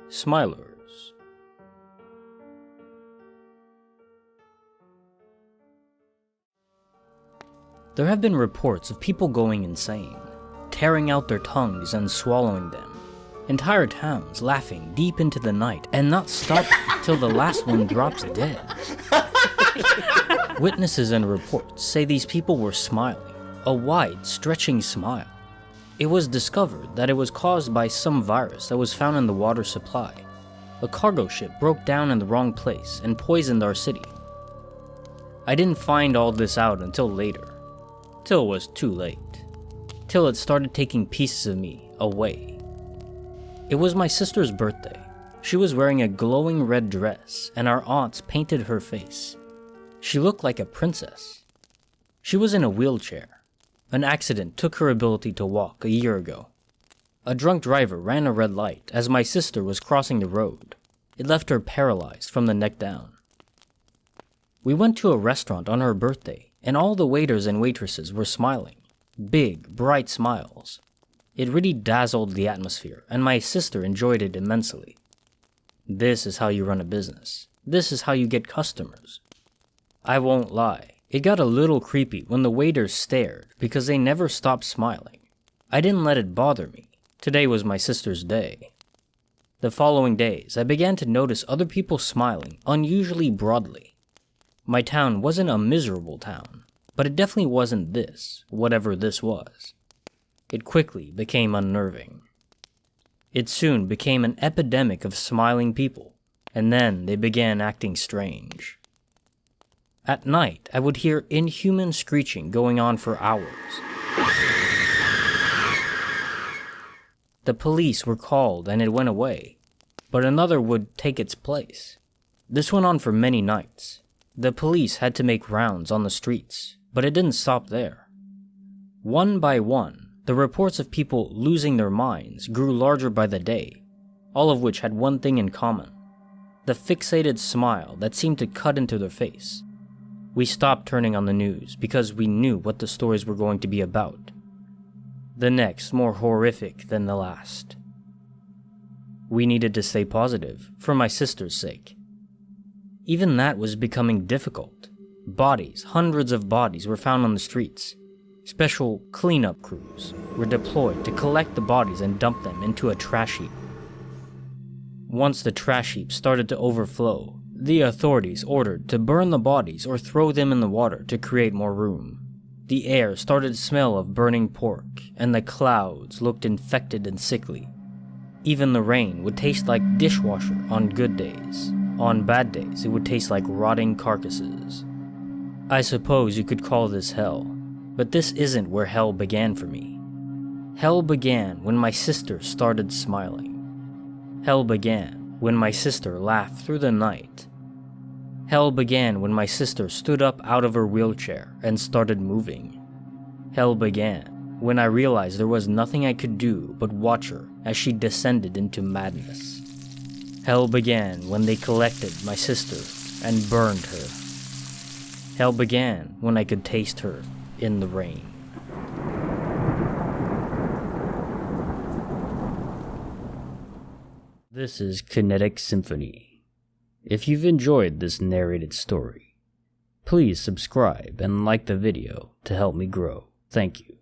Smilers. There have been reports of people going insane, tearing out their tongues and swallowing them. Entire towns laughing deep into the night and not stop till the last one drops dead. Witnesses and reports say these people were smiling, a wide, stretching smile. It was discovered that it was caused by some virus that was found in the water supply. A cargo ship broke down in the wrong place and poisoned our city. I didn't find all this out until later. Till it was too late. Till it started taking pieces of me away. It was my sister's birthday. She was wearing a glowing red dress and our aunts painted her face. She looked like a princess. She was in a wheelchair. An accident took her ability to walk a year ago. A drunk driver ran a red light as my sister was crossing the road. It left her paralyzed from the neck down. We went to a restaurant on her birthday, and all the waiters and waitresses were smiling. Big, bright smiles. It really dazzled the atmosphere, and my sister enjoyed it immensely. This is how you run a business. This is how you get customers. I won't lie. It got a little creepy when the waiters stared because they never stopped smiling. I didn't let it bother me. Today was my sister's day. The following days, I began to notice other people smiling unusually broadly. My town wasn't a miserable town, but it definitely wasn't this, whatever this was. It quickly became unnerving. It soon became an epidemic of smiling people, and then they began acting strange. At night, I would hear inhuman screeching going on for hours. The police were called and it went away, but another would take its place. This went on for many nights. The police had to make rounds on the streets, but it didn't stop there. One by one, the reports of people losing their minds grew larger by the day, all of which had one thing in common: the fixated smile that seemed to cut into their face. We stopped turning on the news because we knew what the stories were going to be about. The next more horrific than the last. We needed to stay positive, for my sister's sake. Even that was becoming difficult. Bodies, hundreds of bodies were found on the streets. Special cleanup crews were deployed to collect the bodies and dump them into a trash heap. Once the trash heap started to overflow, the authorities ordered to burn the bodies or throw them in the water to create more room. The air started to smell of burning pork, and the clouds looked infected and sickly. Even the rain would taste like dishwasher on good days. On bad days, it would taste like rotting carcasses. I suppose you could call this hell, but this isn't where hell began for me. Hell began when my sister started smiling. Hell began when my sister laughed through the night. Hell began when my sister stood up out of her wheelchair and started moving. Hell began when I realized there was nothing I could do but watch her as she descended into madness. Hell began when they collected my sister and burned her. Hell began when I could taste her in the rain. This is Kinetic Symphony. If you've enjoyed this narrated story, please subscribe and like the video to help me grow. Thank you.